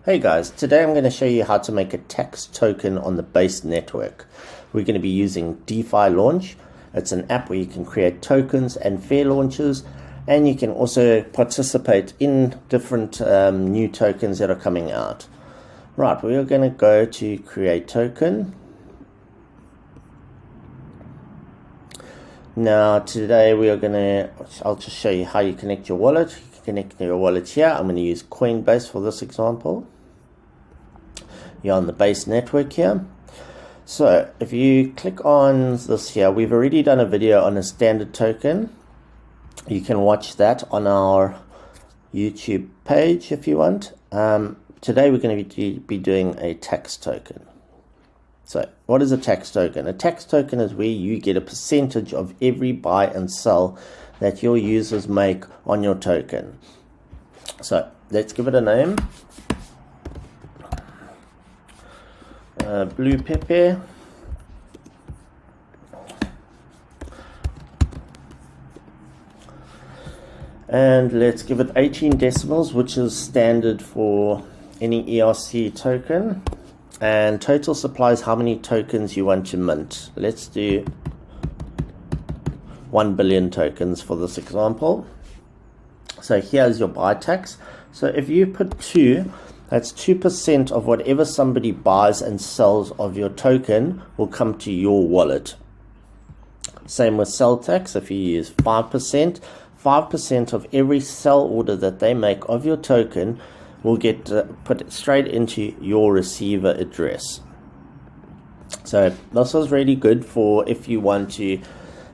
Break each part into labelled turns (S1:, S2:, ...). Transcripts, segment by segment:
S1: Hey guys, today I'm going to show you how to make a text token on the Base network. We're going to be using DeFi Launch. It's an app where you can create tokens and fair launches, and you can also participate in different new tokens that are coming out. Right, we are going to go to create token. Now today I'll just show you how you connect your wallet. You can connect your wallet here. I'm going to use Coinbase for this example. You're on the Base network here. So if you click on this here, we've already done a video on a standard token. You can watch that on our YouTube page if you want. Today we're going to be doing a text token. So what is a text token? A text token is where you get a percentage of every buy and sell that your users make on your token. So let's give it a name. Blue pepper. And let's give it 18 decimals, which is standard for any ERC token. And total supply is how many tokens you want to mint. Let's do 1 billion tokens for this example. So here's your buy tax. So if you put 2, that's 2% of whatever somebody buys and sells of your token will come to your wallet. Same with sell tax. If you use 5%, 5% of every sell order that they make of your token will get put straight into your receiver address. So this was really good for if you want to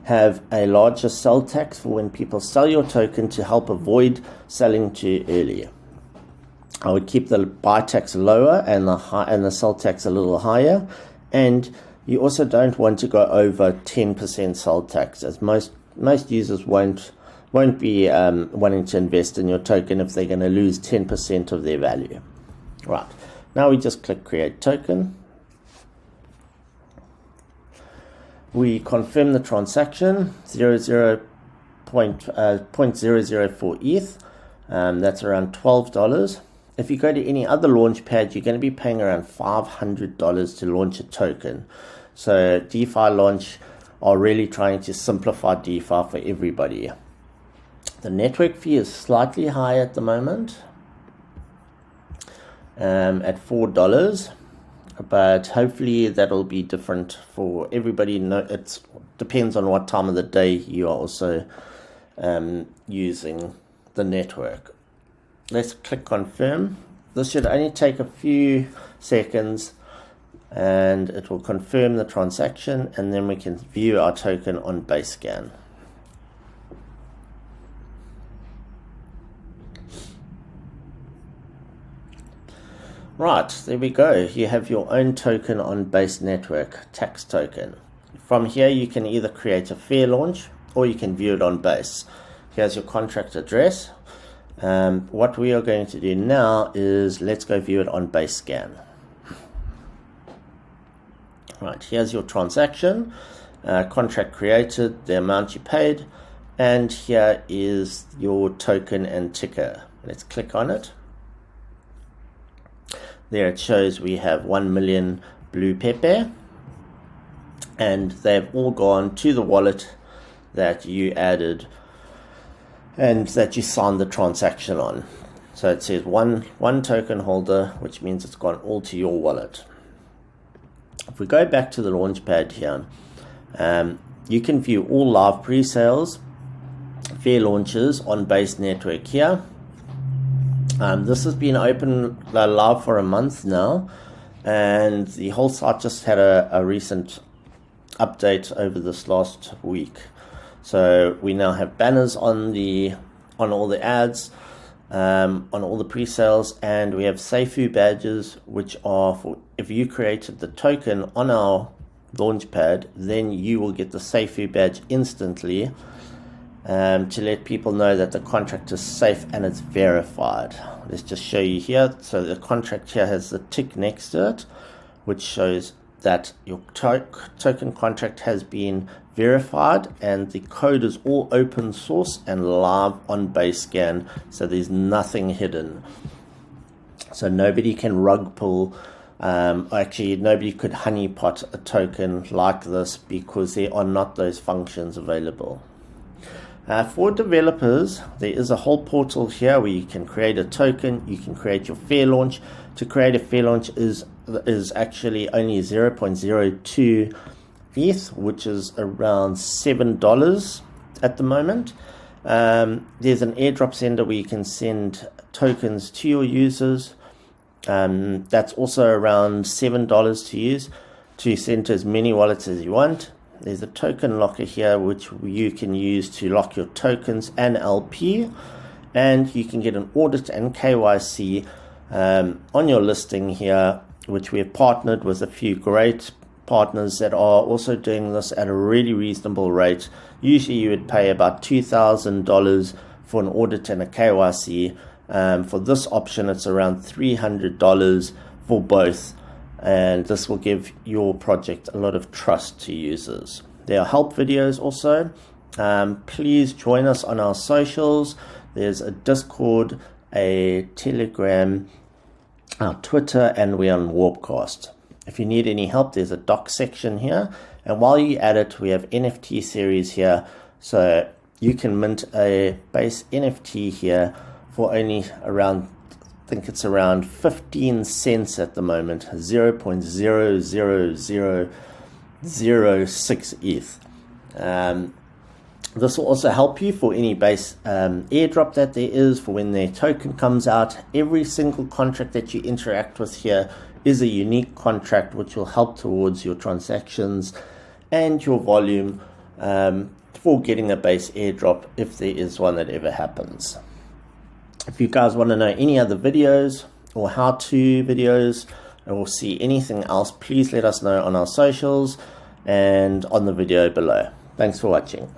S1: have a larger sell tax for when people sell your token to help avoid selling too early. I would keep the buy tax lower and the sell tax a little higher, and you also don't want to go over 10% sell tax, as most users won't be wanting to invest in your token if they're going to lose 10% of their value. Right, now we just click create token. We confirm the transaction 0.004 ETH. That's around $12. If you go to any other launch pad, you're going to be paying around $500 to launch a token. So DeFi Launch are really trying to simplify DeFi for everybody. The network fee is slightly high at the moment, at $4, but hopefully that'll be different for everybody. It depends on what time of the day you are also using the network. Let's click confirm. This should only take a few seconds, and it will confirm the transaction, and then we can view our token on Basescan. Right, there we go. You have your own token on Base network, text token. From here you can either create a fair launch or you can view it on Base. Here's your contract address. What we are going to do now is let's go view it on Basescan. Right, here's your transaction, contract created, the amount you paid, and here is your token and ticker. Let's click on it. There it shows we have 1 million blue pepper, and they've all gone to the wallet that you added and that you signed the transaction on. So it says one token holder, which means it's gone all to your wallet. If we go back to the launch pad here, you can view all live pre-sales, fair launches on Base network here. This has been open live for a month now, and the whole site just had a recent update over this last week. So we now have banners on all the ads, on all the pre-sales, and we have Seifu badges, which are for if you created the token on our launchpad, then you will get the Seifu badge instantly, to let people know that the contract is safe and it's verified. Let's just show you here. So the contract here has the tick next to it, which shows that your token contract has been verified, and the code is all open source and live on Basescan, so there's nothing hidden. So nobody can rug pull. Actually, nobody could honeypot a token like this because there are not those functions available. For developers, there is a whole portal here where you can create a token, you can create your fair launch. To create a fair launch is actually only 0.02 ETH, which is around $7 at the moment. There's an airdrop sender where you can send tokens to your users. That's also around $7 to use to send to as many wallets as you want. There's a token locker here which you can use to lock your tokens and LP, and you can get an audit and KYC on your listing here, which we have partnered with a few great partners that are also doing this at a really reasonable rate. Usually you would pay about $2,000 for an audit and a KYC. For this option it's around $300 for both, and this will give your project a lot of trust to users. There are help videos also. Please join us on our socials. There's a Discord, a Telegram, our Twitter, and we're on Warpcast. If you need any help, there's a doc section here, and while you add it, we have NFT series here, so you can mint a base NFT here for only around, I think it's around 15 cents at the moment, 0.00006 ETH. This will also help you for any base airdrop that there is for when their token comes out. Every single contract that you interact with here is a unique contract which will help towards your transactions and your volume for getting a base airdrop if there is one that ever happens. If you guys want to know any other videos or how-to videos or see anything else, please let us know on our socials and on the video below. Thanks for watching.